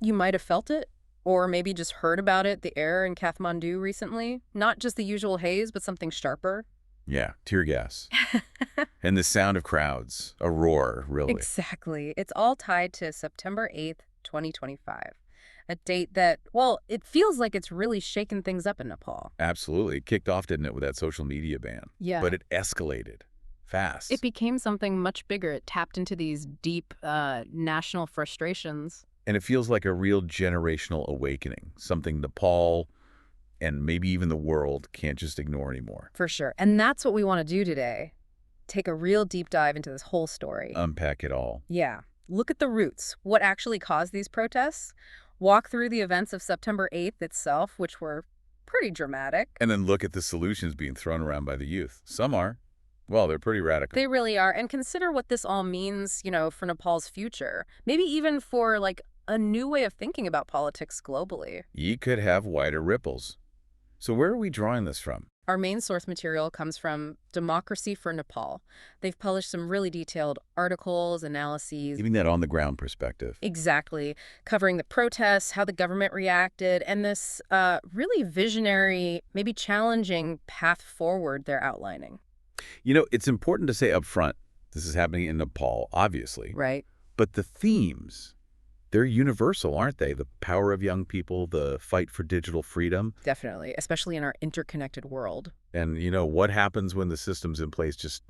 You might have felt it, or maybe just heard about it, the air in Kathmandu recently. Not just the usual haze, but something sharper. Yeah, tear gas. And the sound of crowds, a roar, really. Exactly. It's all tied to September 8th, 2025. A date that, well, it feels like it's really shaken things up in Nepal. Absolutely. It kicked off, didn't it, with that social media ban? Yeah. But it escalated fast. It became something much bigger. It tapped into these deep national frustrations. And it feels like a real generational awakening, something Nepal and maybe even the world can't just ignore anymore. For sure. And that's what we want to do today. Take a real deep dive into this whole story. Unpack it all. Yeah. Look at the roots. What actually caused these protests? Walk through the events of September 8th itself, which were pretty dramatic. And then look at the solutions being thrown around by the youth. Some are. Well, they're pretty radical. They really are. And consider what this all means, for Nepal's future. Maybe even for, a new way of thinking about politics globally. Ye could have wider ripples. So where are we drawing this from? Our main source material comes from Democracy for Nepal. They've published some really detailed articles, analyses. Giving that on-the-ground perspective. Exactly. Covering the protests, how the government reacted, and this really visionary, maybe challenging path forward they're outlining. It's important to say up front, this is happening in Nepal, obviously. Right. But the themes, they're universal, aren't they? The power of young people, the fight for digital freedom. Definitely, especially in our interconnected world. And, what happens when the systems in place just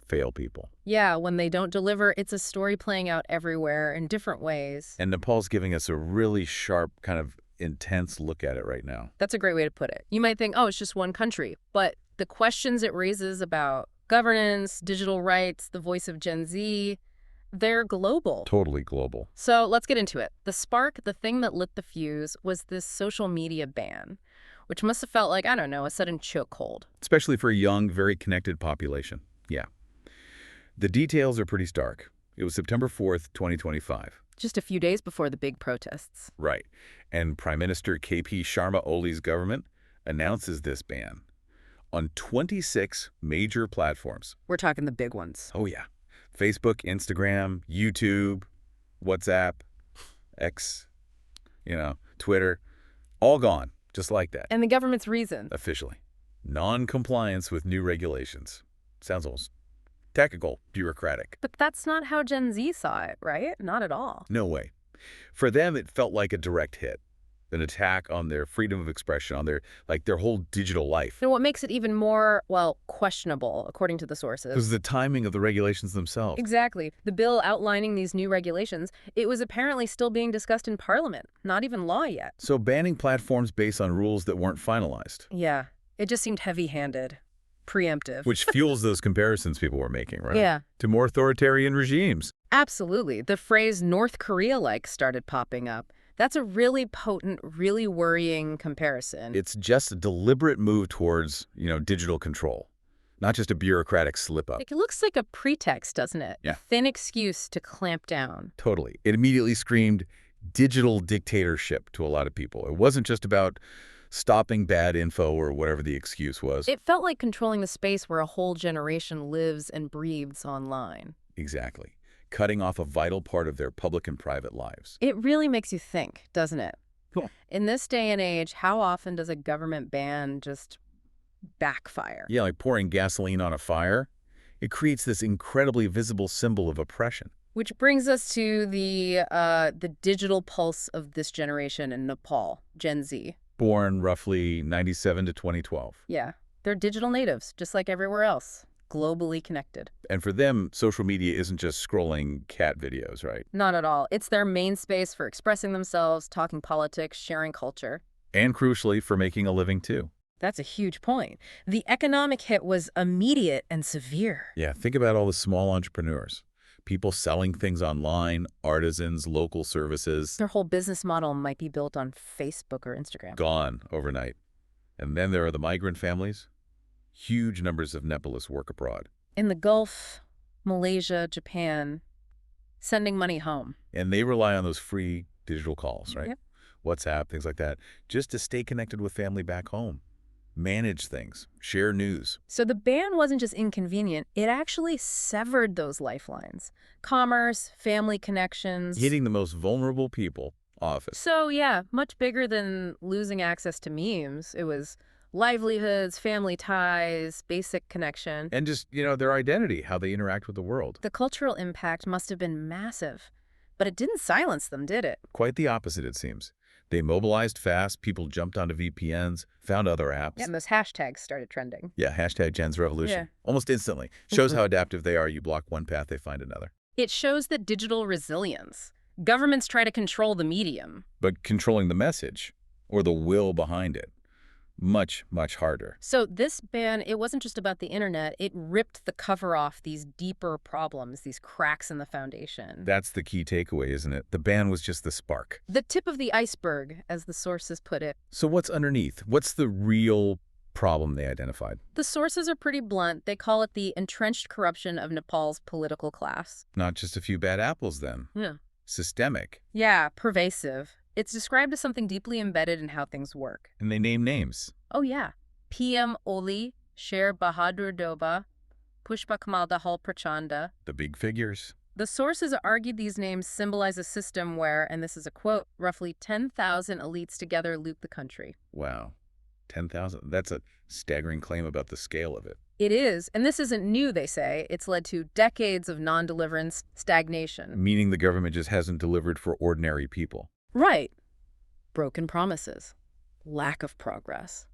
fail people? Yeah, when they don't deliver, it's a story playing out everywhere in different ways. And Nepal's giving us a really sharp, kind of intense look at it right now. That's a great way to put it. You might think, oh, it's just one country. But the questions it raises about governance, digital rights, the voice of Gen Z, they're global. Totally global. So let's get into it. The spark, the thing that lit the fuse, was this social media ban, which must have felt like, I don't know, a sudden chokehold. Especially for a young, very connected population. Yeah. The details are pretty stark. It was September 4th, 2025. Just a few days before the big protests. Right. And Prime Minister KP Sharma Oli's government announces this ban on 26 major platforms. We're talking the big ones. Oh, yeah. Facebook, Instagram, YouTube, WhatsApp, X, Twitter, all gone, just like that. And the government's reason? Officially. Non-compliance with new regulations. Sounds almost technical, bureaucratic. But that's not how Gen Z saw it, right? Not at all. No way. For them, it felt like a direct hit. An attack on their freedom of expression, on their whole digital life. And what makes it even more, questionable, according to the sources? Was the timing of the regulations themselves. Exactly. The bill outlining these new regulations, it was apparently still being discussed in Parliament, not even law yet. So banning platforms based on rules that weren't finalized. Yeah. It just seemed heavy-handed, preemptive. Which fuels those comparisons people were making, right? Yeah. To more authoritarian regimes. Absolutely. The phrase North Korea-like started popping up. That's a really potent, really worrying comparison. It's just a deliberate move towards, digital control, not just a bureaucratic slip-up. It looks like a pretext, doesn't it? Yeah. A thin excuse to clamp down. Totally. It immediately screamed digital dictatorship to a lot of people. It wasn't just about stopping bad info or whatever the excuse was. It felt like controlling the space where a whole generation lives and breathes online. Exactly. Cutting off a vital part of their public and private lives. It really makes you think, doesn't it? Cool. In this day and age, how often does a government ban just backfire? Yeah, like pouring gasoline on a fire. It creates this incredibly visible symbol of oppression. Which brings us to the digital pulse of this generation in Nepal, Gen Z. Born roughly 97 to 2012. Yeah, they're digital natives, just like everywhere else. Globally connected. And for them, social media isn't just scrolling cat videos, right? Not at all. It's their main space for expressing themselves, talking politics, sharing culture. And crucially, for making a living, too. That's a huge point. The economic hit was immediate and severe. Yeah, think about all the small entrepreneurs. People selling things online, artisans, local services. Their whole business model might be built on Facebook or Instagram. Gone overnight. And then there are the migrant families. Huge numbers of Nepalese work abroad. In the Gulf, Malaysia, Japan, sending money home. And they rely on those free digital calls, right? Yep. WhatsApp, things like that, just to stay connected with family back home. manage things, share news. So the ban wasn't just inconvenient, it actually severed those lifelines. Commerce, family connections. Hitting the most vulnerable people often. So yeah, much bigger than losing access to memes. It was livelihoods, family ties, basic connection. And just, their identity, how they interact with the world. The cultural impact must have been massive. But it didn't silence them, did it? Quite the opposite, it seems. They mobilized fast, people jumped onto VPNs, found other apps. Yeah, and those hashtags started trending. Yeah, hashtag Jen's Revolution. Yeah. Almost instantly. Shows how adaptive they are. You block one path, they find another. It shows the digital resilience. Governments try to control the medium. But controlling the message, or the will behind it, much, much harder. So this ban, it wasn't just about the internet. It ripped the cover off these deeper problems, these cracks in the foundation. That's the key takeaway, isn't it? The ban was just the spark. The tip of the iceberg, as the sources put it. So what's underneath? What's the real problem they identified? The sources are pretty blunt. They call it the entrenched corruption of Nepal's political class. Not just a few bad apples, then. Yeah. Systemic. Yeah, pervasive. It's described as something deeply embedded in how things work. And they name names. Oh, yeah. PM Oli, Sher Bahadur Doba, Pushpa Kamal Dahal Prachanda. The big figures. The sources argued these names symbolize a system where, and this is a quote, roughly 10,000 elites together loot the country. Wow. 10,000. That's a staggering claim about the scale of it. It is, and this isn't new, they say. It's led to decades of non-deliverance, stagnation. Meaning the government just hasn't delivered for ordinary people. Right. Broken promises. Lack of progress.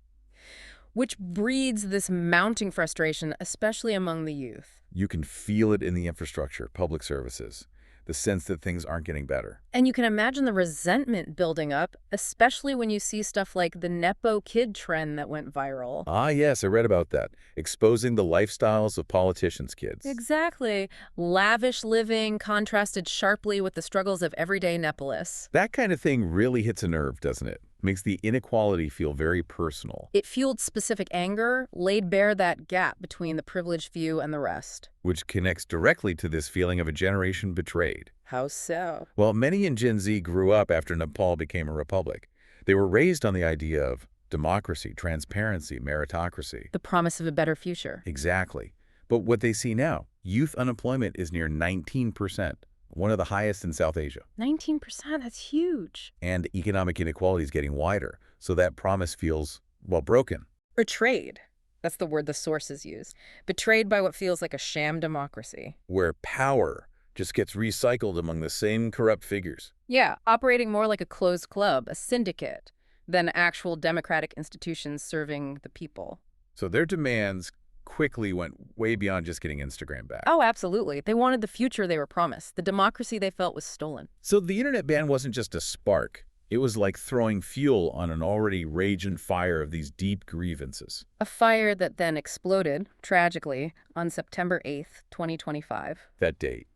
Which breeds this mounting frustration, especially among the youth. You can feel it in the infrastructure, public services, the sense that things aren't getting better. And you can imagine the resentment building up, especially when you see stuff like the Nepo kid trend that went viral. Ah, yes, I read about that. Exposing the lifestyles of politicians' kids. Exactly. Lavish living contrasted sharply with the struggles of everyday Nepalese. That kind of thing really hits a nerve, doesn't it? Makes the inequality feel very personal. It fueled specific anger, laid bare that gap between the privileged few and the rest. Which connects directly to this feeling of a generation betrayed. How so? Well, many in Gen Z grew up after Nepal became a republic. They were raised on the idea of democracy, transparency, meritocracy. The promise of a better future. Exactly. But what they see now, youth unemployment is near 19%, one of the highest in South Asia. 19%, that's huge. And economic inequality is getting wider, so that promise feels, well, broken. Betrayed. That's the word the sources use. Betrayed by what feels like a sham democracy. Where power just gets recycled among the same corrupt figures. Yeah, operating more like a closed club, a syndicate, than actual democratic institutions serving the people. So their demands quickly went way beyond just getting Instagram back. Oh, absolutely. They wanted the future they were promised. The democracy they felt was stolen. So the internet ban wasn't just a spark. It was like throwing fuel on an already raging fire of these deep grievances. A fire that then exploded, tragically, on September 8th, 2025. That date.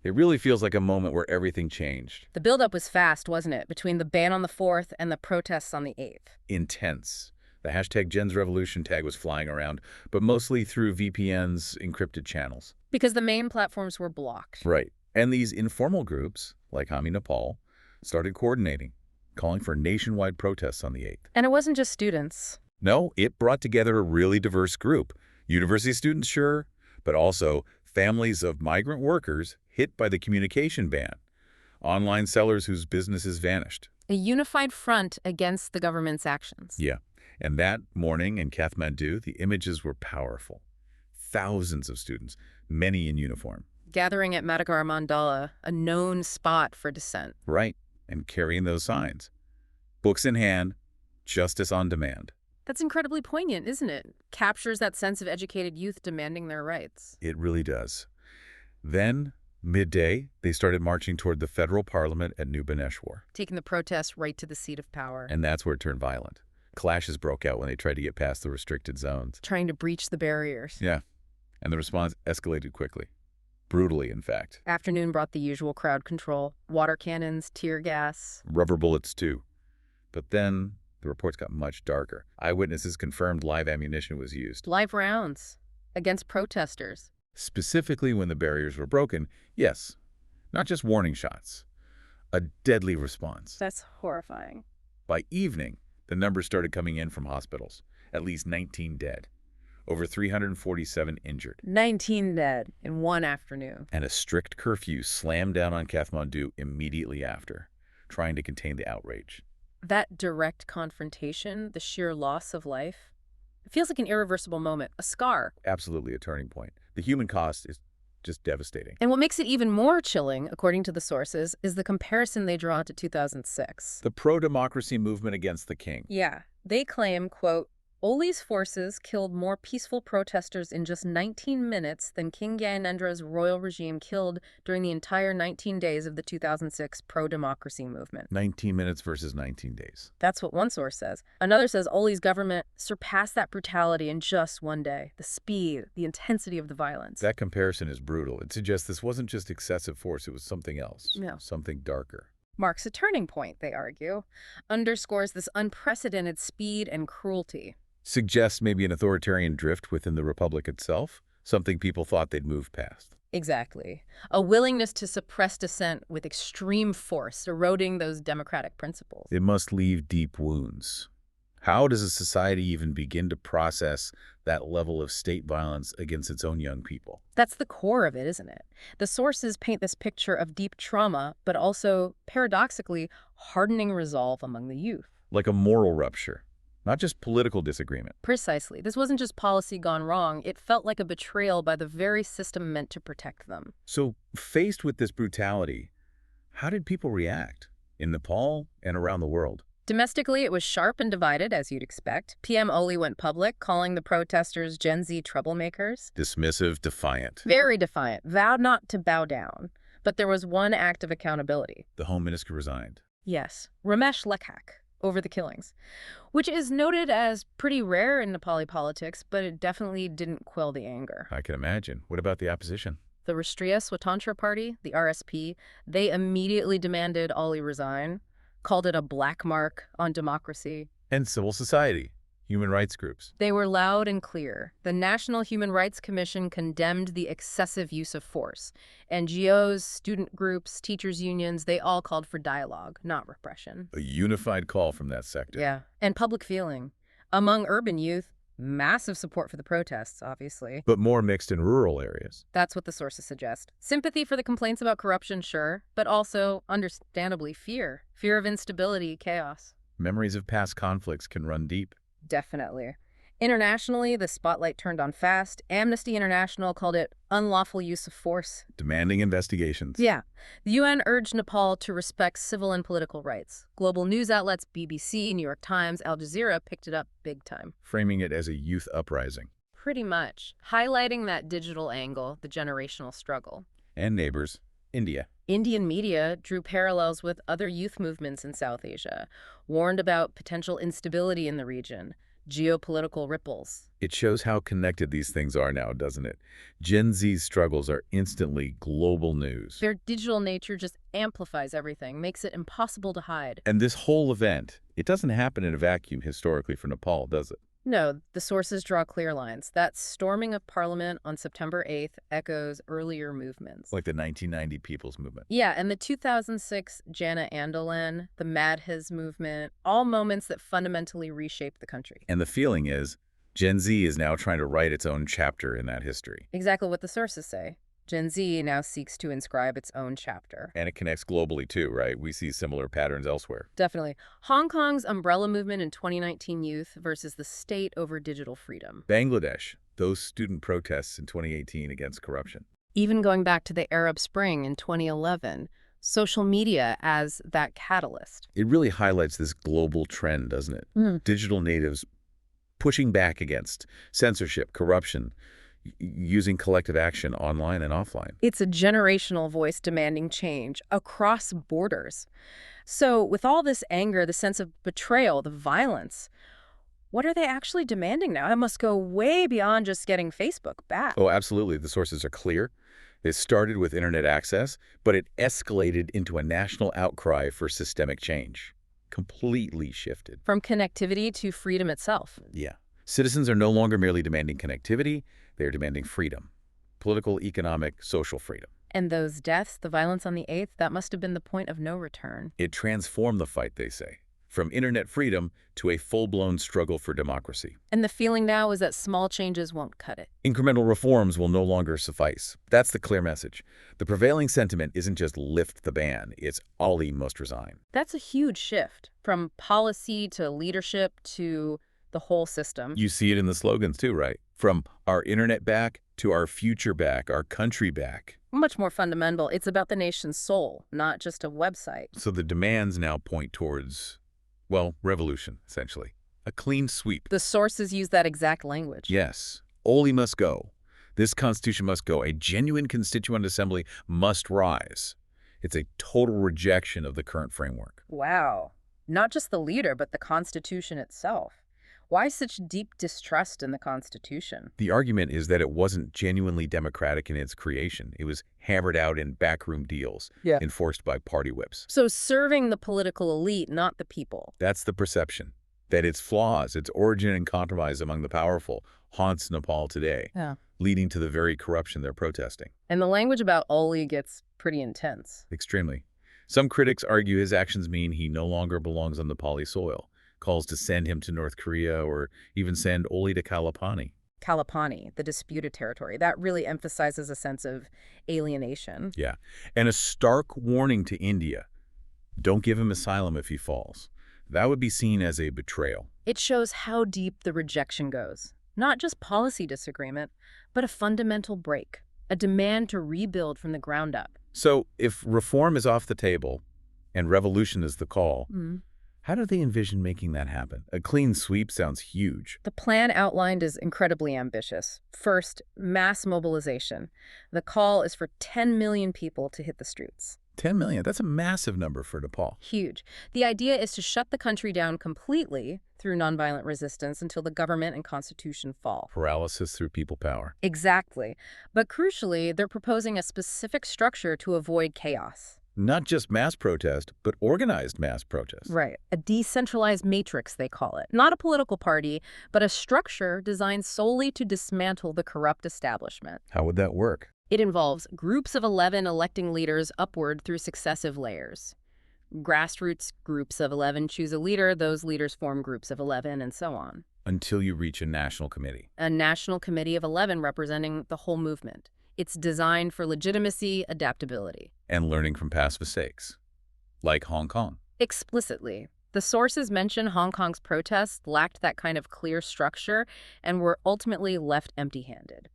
It really feels like a moment where everything changed. The buildup was fast, wasn't it, between the ban on the 4th and the protests on the 8th? Intense. The hashtag Jen's Revolution tag was flying around, but mostly through VPN's encrypted channels. Because the main platforms were blocked. Right. And these informal groups, like Hami Nepal, started coordinating, calling for nationwide protests on the 8th. And it wasn't just students. No, it brought together a really diverse group. University students, sure, but also families of migrant workers hit by the communication ban, online sellers whose businesses vanished. A unified front against the government's actions. Yeah. And that morning in Kathmandu, the images were powerful. Thousands of students, many in uniform. Gathering at Madagar Mandala, a known spot for dissent. Right. And carrying those signs. Books in hand, justice on demand. That's incredibly poignant, isn't it? Captures that sense of educated youth demanding their rights. It really does. Then, midday, they started marching toward the federal parliament at New Baneswar. Taking the protests right to the seat of power. And that's where it turned violent. Clashes broke out when they tried to get past the restricted zones. Trying to breach the barriers. Yeah. And the response escalated quickly. Brutally, in fact. Afternoon brought the usual crowd control. Water cannons, tear gas. Rubber bullets, too. But then the reports got much darker. Eyewitnesses confirmed live ammunition was used. Live rounds against protesters. Specifically when the barriers were broken, yes. Not just warning shots. A deadly response. That's horrifying. By evening, the numbers started coming in from hospitals. At least 19 dead. Over 347 injured. 19 dead in one afternoon. And a strict curfew slammed down on Kathmandu immediately after, trying to contain the outrage. That direct confrontation, the sheer loss of life, it feels like an irreversible moment, a scar. Absolutely a turning point. The human cost is just devastating. And what makes it even more chilling, according to the sources, is the comparison they draw to 2006. The pro-democracy movement against the king. Yeah. They claim, quote, Oli's forces killed more peaceful protesters in just 19 minutes than King Gyanendra's royal regime killed during the entire 19 days of the 2006 pro-democracy movement. 19 minutes versus 19 days. That's what one source says. Another says Oli's government surpassed that brutality in just one day. The speed, the intensity of the violence. That comparison is brutal. It suggests this wasn't just excessive force, it was something else. Yeah. Something darker. Marks a turning point, they argue. Underscores this unprecedented speed and cruelty. Suggests maybe an authoritarian drift within the republic itself, something people thought they'd moved past. Exactly. A willingness to suppress dissent with extreme force, eroding those democratic principles. It must leave deep wounds. How does a society even begin to process that level of state violence against its own young people? That's the core of it, isn't it? The sources paint this picture of deep trauma, but also, paradoxically, hardening resolve among the youth. Like a moral rupture. Not just political disagreement. Precisely. This wasn't just policy gone wrong. It felt like a betrayal by the very system meant to protect them. So, faced with this brutality, how did people react in Nepal and around the world? Domestically, it was sharp and divided, as you'd expect. PM Oli went public, calling the protesters Gen Z troublemakers. Dismissive, defiant. Very defiant, vowed not to bow down. But there was one act of accountability. The Home Minister resigned. Yes, Ramesh Lekhak, over the killings, which is noted as pretty rare in Nepali politics, but it definitely didn't quell the anger. I can imagine. What about the opposition? The Rashtriya Swatantra Party, the RSP, they immediately demanded Oli resign, called it a black mark on democracy. And civil society, human rights groups. They were loud and clear. The National Human Rights Commission condemned the excessive use of force. NGOs, student groups, teachers' unions, they all called for dialogue, not repression. A unified call from that sector. Yeah, and public feeling. Among urban youth, massive support for the protests, obviously. But more mixed in rural areas. That's what the sources suggest. Sympathy for the complaints about corruption, sure, but also, understandably, fear. Fear of instability, chaos. Memories of past conflicts can run deep. Definitely. Internationally, the spotlight turned on fast. Amnesty International called it unlawful use of force. Demanding investigations. Yeah. The UN urged Nepal to respect civil and political rights. Global news outlets, BBC, New York Times, Al Jazeera picked it up big time. Framing it as a youth uprising. Pretty much. Highlighting that digital angle, the generational struggle. And neighbors. India. Indian media drew parallels with other youth movements in South Asia, warned about potential instability in the region, geopolitical ripples. It shows how connected these things are now, doesn't it? Gen Z's struggles are instantly global news. Their digital nature just amplifies everything, makes it impossible to hide. And this whole event, it doesn't happen in a vacuum historically for Nepal, does it? No, the sources draw clear lines. That storming of parliament on September 8th echoes earlier movements. Like the 1990 People's Movement. Yeah, and the 2006 Jana Andolan, the Madhis movement, all moments that fundamentally reshaped the country. And the feeling is, Gen Z is now trying to write its own chapter in that history. Exactly what the sources say. Gen Z now seeks to inscribe its own chapter. And it connects globally too, right? We see similar patterns elsewhere. Definitely. Hong Kong's umbrella movement in 2019 youth versus the state over digital freedom. Bangladesh, those student protests in 2018 against corruption. Even going back to the Arab Spring in 2011, social media as that catalyst. It really highlights this global trend, doesn't it? Digital natives pushing back against censorship, corruption, using collective action online and offline. It's a generational voice demanding change across borders. So with all this anger, the sense of betrayal, the violence, what are they actually demanding now? It must go way beyond just getting Facebook back. Oh, absolutely. The sources are clear. It started with internet access, but it escalated into a national outcry for systemic change. Completely shifted. From connectivity to freedom itself. Yeah. Citizens are no longer merely demanding connectivity. They're demanding freedom. Political, economic, social freedom. And those deaths, the violence on the 8th, that must have been the point of no return. It transformed the fight, they say. from internet freedom to a full-blown struggle for democracy. And the feeling now is that small changes won't cut it. Incremental reforms will no longer suffice. That's the clear message. The prevailing sentiment isn't just lift the ban, it's Ali must resign. That's a huge shift from policy to leadership to the whole system. You see it in the slogans too, right? From our internet back to our future back, our country back. Much more fundamental. It's about the nation's soul, not just a website. So the demands now point towards, well, revolution, essentially. A clean sweep. The sources use that exact language. Yes. Oli must go. This constitution must go. A genuine constituent assembly must rise. It's a total rejection of the current framework. Wow. Not just the leader, but the Constitution itself. Why such deep distrust in the Constitution? The argument is that it wasn't genuinely democratic in its creation. It was hammered out in backroom deals, enforced by party whips. So serving the political elite, not the people. That's the perception. That its flaws, its origin and compromise among the powerful, haunts Nepal today, leading to the very corruption they're protesting. And the language about Oli gets pretty intense. Extremely. Some critics argue his actions mean he no longer belongs on Nepali soil. Calls to send him to North Korea or even send Oli to Kalapani. Kalapani, the disputed territory. That really emphasizes a sense of alienation. Yeah. And a stark warning to India. Don't give him asylum if he falls. That would be seen as a betrayal. It shows how deep the rejection goes. Not just policy disagreement, but a fundamental break. A demand to rebuild from the ground up. So if reform is off the table and revolution is the call, how do they envision making that happen? A clean sweep sounds huge. The plan outlined is incredibly ambitious. First, mass mobilization. The call is for 10 million people to hit the streets. 10 million, that's a massive number for Nepal. Huge. The idea is to shut the country down completely through nonviolent resistance until the government and constitution fall. Paralysis through people power. Exactly. But crucially, they're proposing a specific structure to avoid chaos. Not just mass protest, but organized mass protest. Right. A decentralized matrix, they call it. Not a political party, but a structure designed solely to dismantle the corrupt establishment. How would that work? It involves groups of 11 electing leaders upward through successive layers. Grassroots groups of 11 choose a leader, those leaders form groups of 11, and so on. Until you reach a national committee. A national committee of 11 representing the whole movement. It's designed for legitimacy, adaptability. And learning from past mistakes. Like Hong Kong. Explicitly. The sources mention Hong Kong's protests lacked that kind of clear structure and were ultimately left empty-handed.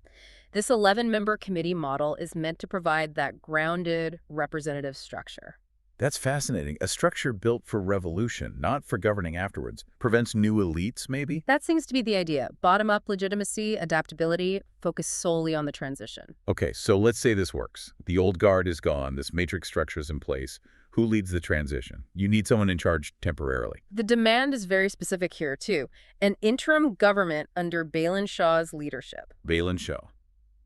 This 11-member committee model is meant to provide that grounded, representative structure. That's fascinating. A structure built for revolution, not for governing afterwards. Prevents new elites, maybe? That seems to be the idea. Bottom-up legitimacy, adaptability, focus solely on the transition. Okay, so let's say this works. The old guard is gone, this matrix structure is in place. Who leads the transition? You need someone in charge temporarily. The demand is very specific here, too. An interim government under Balin Shah's leadership. Balin Shah,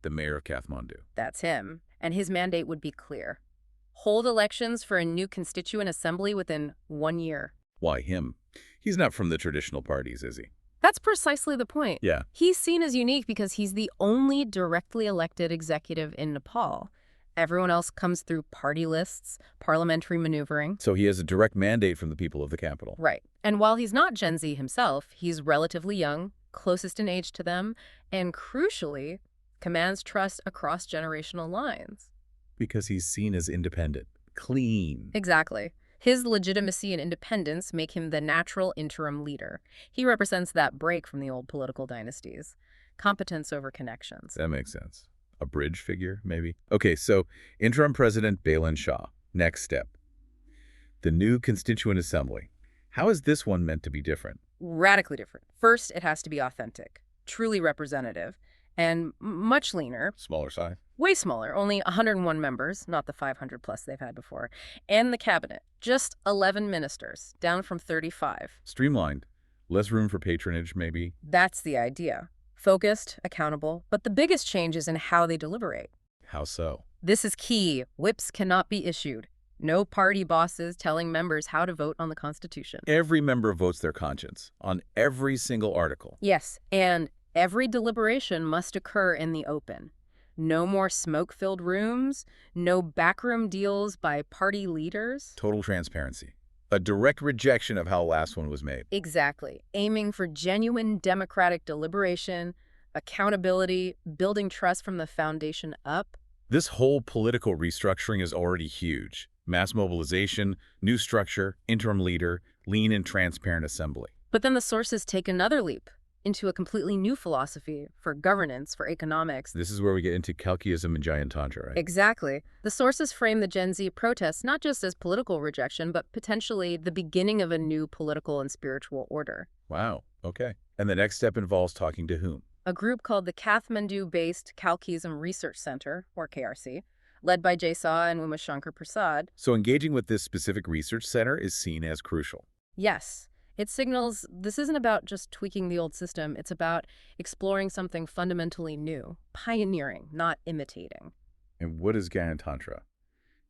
the mayor of Kathmandu. That's him. And his mandate would be clear. Hold elections for a new constituent assembly within 1 year. Why him? He's not from the traditional parties, is he? That's precisely the point. Yeah. He's seen as unique because he's the only directly elected executive in Nepal. Everyone else comes through party lists, parliamentary maneuvering. So he has a direct mandate from the people of the capital. Right. And while he's not Gen Z himself, he's relatively young, closest in age to them, and crucially, commands trust across generational lines. Because he's seen as independent, clean. Exactly. His legitimacy and independence make him the natural interim leader. He represents that break from the old political dynasties. Competence over connections. That makes sense. A bridge figure, maybe? Okay, so interim president Balin Shah. Next step. The new Constituent Assembly. How is this one meant to be different? Radically different. First, it has to be authentic, truly representative, and much leaner. Smaller size? Way smaller, only 101 members, not the 500 plus they've had before. And the cabinet, just 11 ministers, down from 35. Streamlined. Less room for patronage, maybe? That's the idea. Focused, accountable, but the biggest change is in how they deliberate. How so? This is key. Whips cannot be issued. No party bosses telling members how to vote on the Constitution. Every member votes their conscience on every single article. Yes, and every deliberation must occur in the open. No more smoke-filled rooms, no backroom deals by party leaders. Total transparency. A direct rejection of how the last one was made. Exactly. Aiming for genuine democratic deliberation, accountability, building trust from the foundation up. This whole political restructuring is already huge. Mass mobilization, new structure, interim leader, lean and transparent assembly. But then the sources take another leap into a completely new philosophy for governance, for economics. This is where we get into Kalkiism and Giant Tantra, right? Exactly. The sources frame the Gen Z protests not just as political rejection, but potentially the beginning of a new political and spiritual order. Wow, okay. And the next step involves talking to whom? A group called the Kathmandu-based Kalkiism Research Center, or KRC, led by Jay Saw and Umashankar Prasad. So engaging with this specific research center is seen as crucial. Yes. It signals this isn't about just tweaking the old system. It's about exploring something fundamentally new, pioneering, not imitating. And what is Giant Tantra?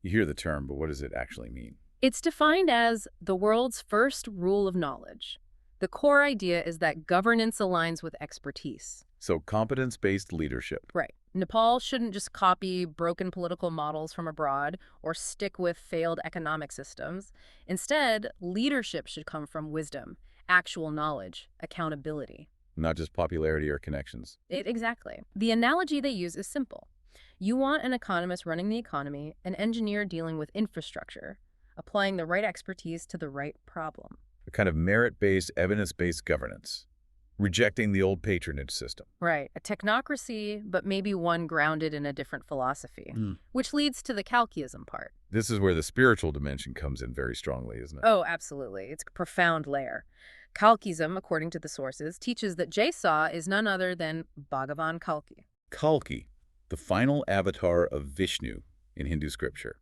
You hear the term, but what does it actually mean? It's defined as the world's first rule of knowledge. The core idea is that governance aligns with expertise. So competence-based leadership. Right. Nepal shouldn't just copy broken political models from abroad or stick with failed economic systems. Instead, leadership should come from wisdom, actual knowledge, accountability. Not just popularity or connections. Exactly. The analogy they use is simple. You want an economist running the economy, an engineer dealing with infrastructure, applying the right expertise to the right problem. A kind of merit-based, evidence-based governance. Rejecting the old patronage system. Right. A technocracy, but maybe one grounded in a different philosophy, which leads to the Kalkiism part. This is where the spiritual dimension comes in very strongly, isn't it? Oh, absolutely. It's a profound layer. Kalkiism, according to the sources, teaches that Jay Saw is none other than Bhagavan Kalki. Kalki, the final avatar of Vishnu in Hindu scripture,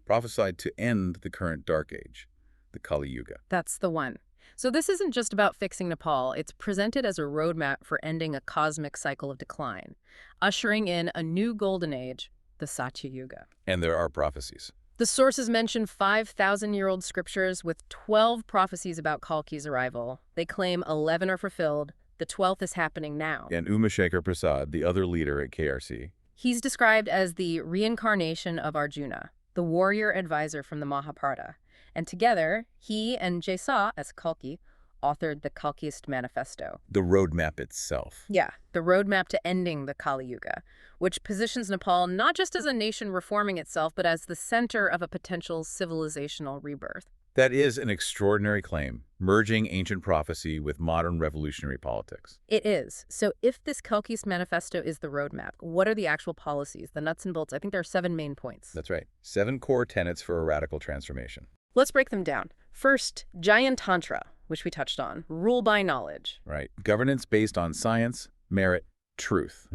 prophesied to end the current dark age, the Kali Yuga. That's the one. So this isn't just about fixing Nepal. It's presented as a roadmap for ending a cosmic cycle of decline, ushering in a new golden age, the Satya Yuga. And there are prophecies. The sources mention 5,000-year-old scriptures with 12 prophecies about Kalki's arrival. They claim 11 are fulfilled. The 12th is happening now. And Umashankar Prasad, the other leader at KRC. He's described as the reincarnation of Arjuna, the warrior advisor from the Mahabharata. And together, he and Jay Saw, as Kalki, authored the Kalkiist Manifesto. The roadmap itself. Yeah, the roadmap to ending the Kali Yuga, which positions Nepal not just as a nation reforming itself, but as the center of a potential civilizational rebirth. That is an extraordinary claim, merging ancient prophecy with modern revolutionary politics. It is. So if this Kalkiist Manifesto is the roadmap, what are the actual policies, the nuts and bolts? I think there are 7 main points. That's right. 7 core tenets for a radical transformation. Let's break them down. First, Giant Tantra, which we touched on. Rule by knowledge. Right. Governance based on science, merit, truth.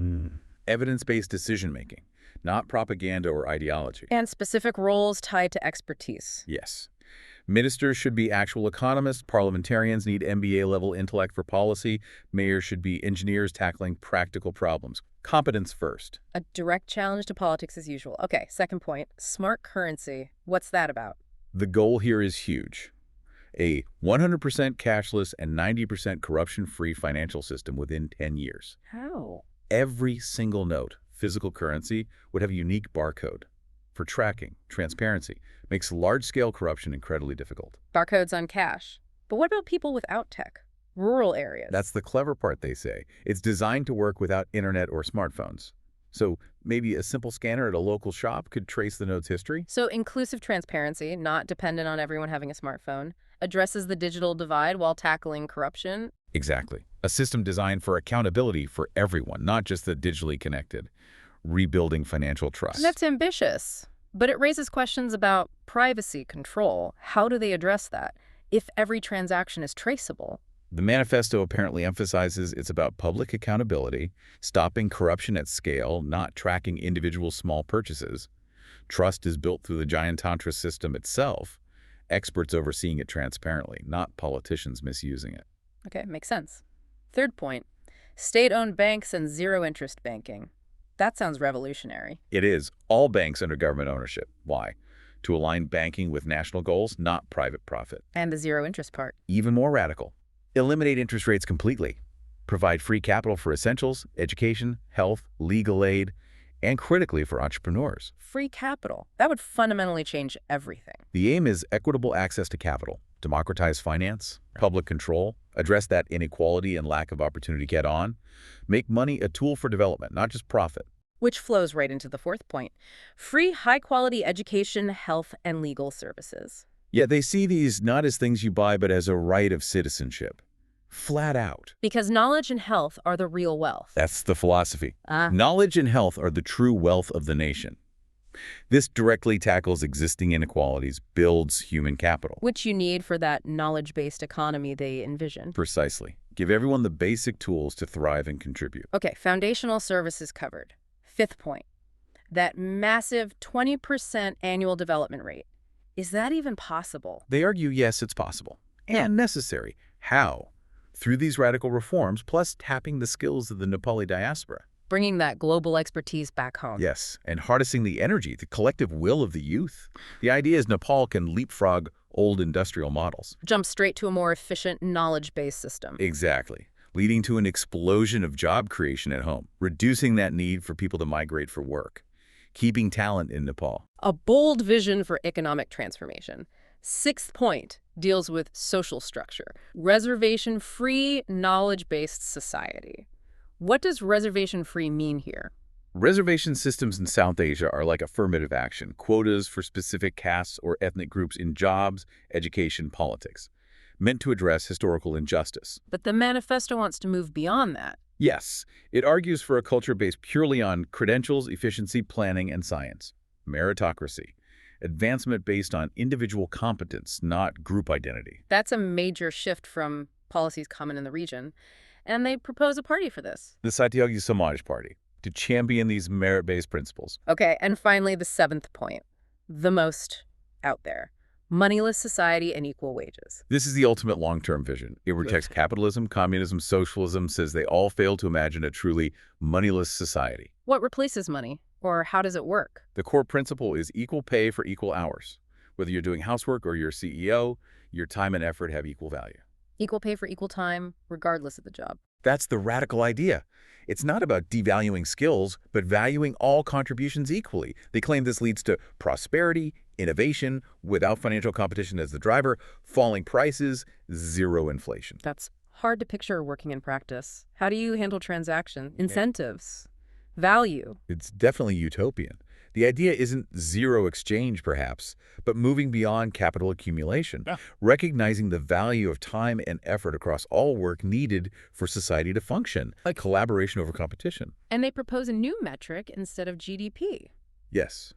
Evidence-based decision-making, not propaganda or ideology. And specific roles tied to expertise. Yes. Ministers should be actual economists. Parliamentarians need MBA-level intellect for policy. Mayors should be engineers tackling practical problems. Competence first. A direct challenge to politics as usual. Okay, second point, smart currency. What's that about? The goal here is huge. A 100% cashless and 90% corruption-free financial system within 10 years. How? Every single note, physical currency, would have a unique barcode. For tracking, transparency, makes large-scale corruption incredibly difficult. Barcodes on cash. But what about people without tech? Rural areas? That's the clever part, they say. It's designed to work without internet or smartphones. So maybe a simple scanner at a local shop could trace the note's history? So inclusive transparency, not dependent on everyone having a smartphone, addresses the digital divide while tackling corruption. Exactly. A system designed for accountability for everyone, not just the digitally connected. Rebuilding financial trust. That's ambitious. But it raises questions about privacy control. How do they address that if every transaction is traceable? The manifesto apparently emphasizes it's about public accountability, stopping corruption at scale, not tracking individual small purchases. Trust is built through the Giant Tantra system itself, experts overseeing it transparently, not politicians misusing it. Okay, makes sense. Third point, state-owned banks and zero-interest banking. That sounds revolutionary. It is. All banks under government ownership. Why? To align banking with national goals, not private profit. And the zero-interest part. Even more radical. Eliminate interest rates completely. Provide free capital for essentials, education, health, legal aid, and critically for entrepreneurs. Free capital. That would fundamentally change everything. The aim is equitable access to capital, democratize finance, public control, address that inequality and lack of opportunity head-on, make money a tool for development, not just profit. Which flows right into the fourth point. Free, high-quality education, health, and legal services. Yet they see these not as things you buy, but as a right of citizenship. Flat out. Because knowledge and health are the real wealth. That's the philosophy. Knowledge and health are the true wealth of the nation. This directly tackles existing inequalities, builds human capital. Which you need for that knowledge-based economy they envision. Precisely. Give everyone the basic tools to thrive and contribute. Okay, foundational services covered. Fifth point. That massive 20% annual development rate. Is that even possible? They argue, yes, it's possible. And necessary. How? Through these radical reforms, plus tapping the skills of the Nepali diaspora. Bringing that global expertise back home. Yes, and harnessing the energy, the collective will of the youth. The idea is Nepal can leapfrog old industrial models. Jump straight to a more efficient, knowledge-based system. Exactly. Leading to an explosion of job creation at home, reducing that need for people to migrate for work, keeping talent in Nepal. A bold vision for economic transformation. Sixth point deals with social structure. Reservation-free, knowledge-based society. What does reservation-free mean here? Reservation systems in South Asia are like affirmative action, quotas for specific castes or ethnic groups in jobs, education, politics, meant to address historical injustice. But the manifesto wants to move beyond that. Yes, it argues for a culture based purely on credentials, efficiency, planning, and science. Meritocracy. Advancement based on individual competence, not group identity. That's a major shift from policies common in the region. And they propose a party for this. The Satyagi Samaj Party, to champion these merit-based principles. Okay, and finally, the seventh point. The most out there. Moneyless society and equal wages. This is the ultimate long-term vision. It rejects capitalism, communism, socialism, says they all fail to imagine a truly moneyless society. What replaces money? Or how does it work? The core principle is equal pay for equal hours. Whether you're doing housework or you're CEO, your time and effort have equal value. Equal pay for equal time, regardless of the job. That's the radical idea. It's not about devaluing skills, but valuing all contributions equally. They claim this leads to prosperity, innovation, without financial competition as the driver, falling prices, zero inflation. That's hard to picture working in practice. How do you handle transaction, incentives, value? It's definitely utopian. The idea isn't zero exchange, perhaps, but moving beyond capital accumulation, recognizing the value of time and effort across all work needed for society to function, like collaboration over competition. And they propose a new metric instead of GDP. Yes.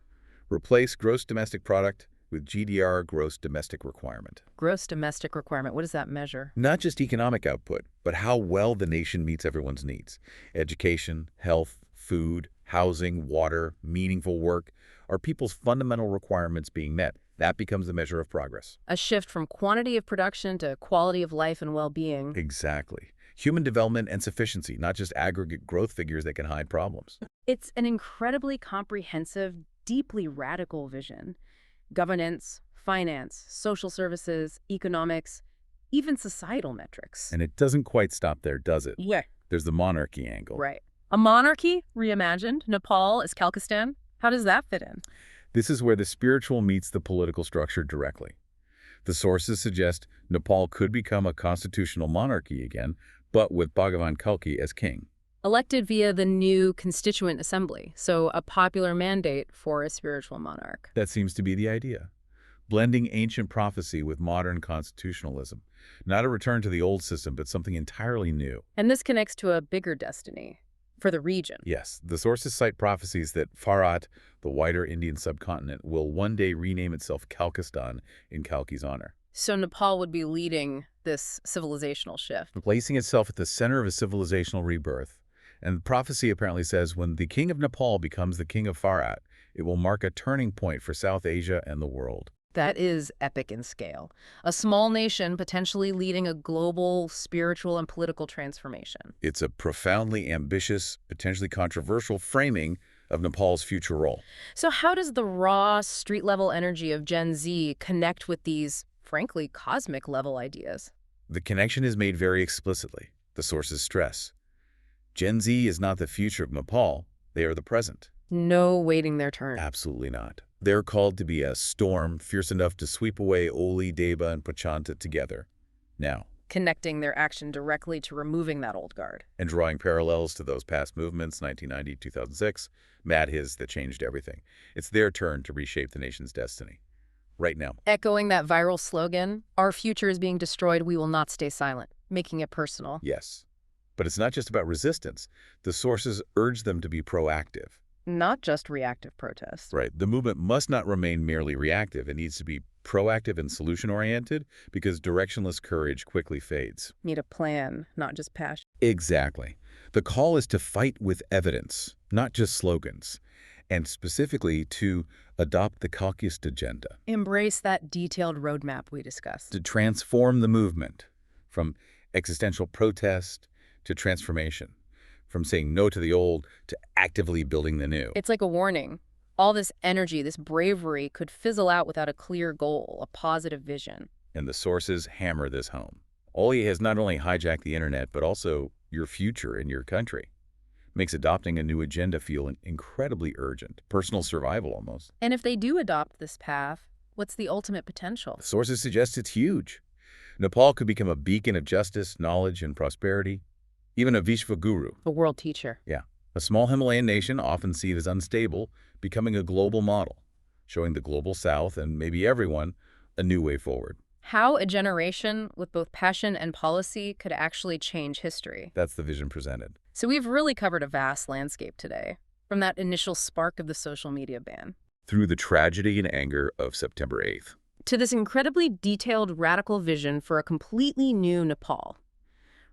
Replace gross domestic product with GDR, gross domestic requirement. Gross domestic requirement, what does that measure? Not just economic output, but how well the nation meets everyone's needs. Education, health, food, housing, water, meaningful work. Are people's fundamental requirements being met? That becomes the measure of progress. A shift from quantity of production to quality of life and well-being. Exactly. Human development and sufficiency, not just aggregate growth figures that can hide problems. It's an incredibly comprehensive, deeply radical vision. Governance, finance, social services, economics, even societal metrics. And it doesn't quite stop there, does it? Yeah. There's the monarchy angle. Right. A monarchy reimagined, Nepal as Kalkistan. How does that fit in? This is where the spiritual meets the political structure directly. The sources suggest Nepal could become a constitutional monarchy again, but with Bhagavan Kalki as king. Elected via the new constituent assembly, so a popular mandate for a spiritual monarch. That seems to be the idea. Blending ancient prophecy with modern constitutionalism. Not a return to the old system, but something entirely new. And this connects to a bigger destiny for the region. Yes, the sources cite prophecies that Farhat, the wider Indian subcontinent, will one day rename itself Kalkistan in Kalki's honor. So Nepal would be leading this civilizational shift. Placing itself at the center of a civilizational rebirth. And the prophecy apparently says when the king of Nepal becomes the king of Farhat, it will mark a turning point for South Asia and the world. That is epic in scale. A small nation potentially leading a global spiritual and political transformation. It's a profoundly ambitious, potentially controversial framing of Nepal's future role. So how does the raw, street-level energy of Gen Z connect with these, frankly, cosmic-level ideas? The connection is made very explicitly. The sources stress. Gen Z is not the future of Nepal. They are the present. No waiting their turn. Absolutely not. They're called to be a storm fierce enough to sweep away Oli, Deba, and Prachanta together. Now, Connecting their action directly to removing that old guard. and drawing parallels to those past movements, 1990, 2006, Mad His that changed everything. It's their turn to reshape the nation's destiny. Right now. Echoing that viral slogan, "Our future is being destroyed, we will not stay silent," making it personal. Yes. But it's not just about resistance. The sources urge them to be proactive. Not just reactive protest. Right. The movement must not remain merely reactive. It needs to be proactive and solution-oriented because directionless courage quickly fades. Need a plan, not just passion. Exactly. The call is to fight with evidence, not just slogans, and specifically to adopt the caucused agenda, Embrace that detailed roadmap we discussed. to transform the movement from existential protest to transformation, from saying no to the old to actively building the new. It's like a warning. All this energy, this bravery could fizzle out without a clear goal, a positive vision. And the sources hammer this home. Oli has not only hijacked the internet, but also your future and your country. Makes adopting a new agenda feel incredibly urgent, personal survival almost. And if they do adopt this path, what's the ultimate potential? The sources suggest it's huge. Nepal could become a beacon of justice, knowledge, and prosperity. Even a Vishva guru. A world teacher. Yeah. A small Himalayan nation, often seen as unstable, becoming a global model, showing the global south and maybe everyone a new way forward. How a generation with both passion and policy could actually change history. That's the vision presented. So we've really covered a vast landscape today, from that initial spark of the social media ban Through the tragedy and anger of September 8th. to this incredibly detailed radical vision for a completely new Nepal,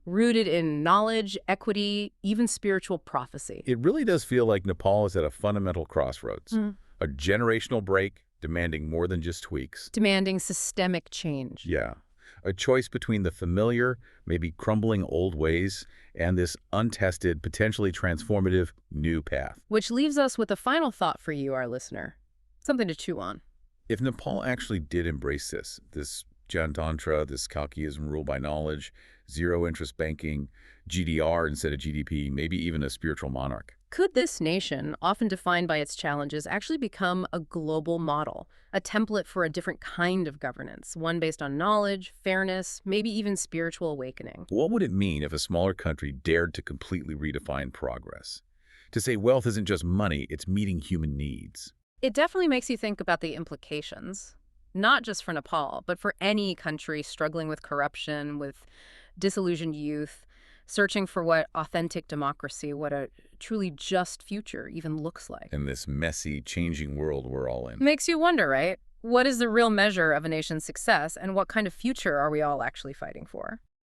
rooted in knowledge, equity, even spiritual prophecy. It really does feel like Nepal is at a fundamental crossroads. Mm. A generational break demanding more than just tweaks. Demanding systemic change. Yeah. A choice between the familiar, maybe crumbling old ways, and this untested, potentially transformative new path. Which leaves us with a final thought for you, our listener. Something to chew on. If Nepal actually did embrace this Jantantra, this Kalkiism rule by knowledge, zero-interest banking, GDR instead of GDP, maybe even a spiritual monarch. Could this nation, often defined by its challenges, actually become a global model, a template for a different kind of governance, one based on knowledge, fairness, maybe even spiritual awakening? What would it mean if a smaller country dared to completely redefine progress? To say wealth isn't just money, it's meeting human needs. It definitely makes you think about the implications, not just for Nepal, but for any country struggling with corruption, with disillusioned youth, searching for what authentic democracy, what a truly just future even looks like. In this messy, changing world we're all in. Makes you wonder, right? What is the real measure of a nation's success, and what kind of future are we all actually fighting for?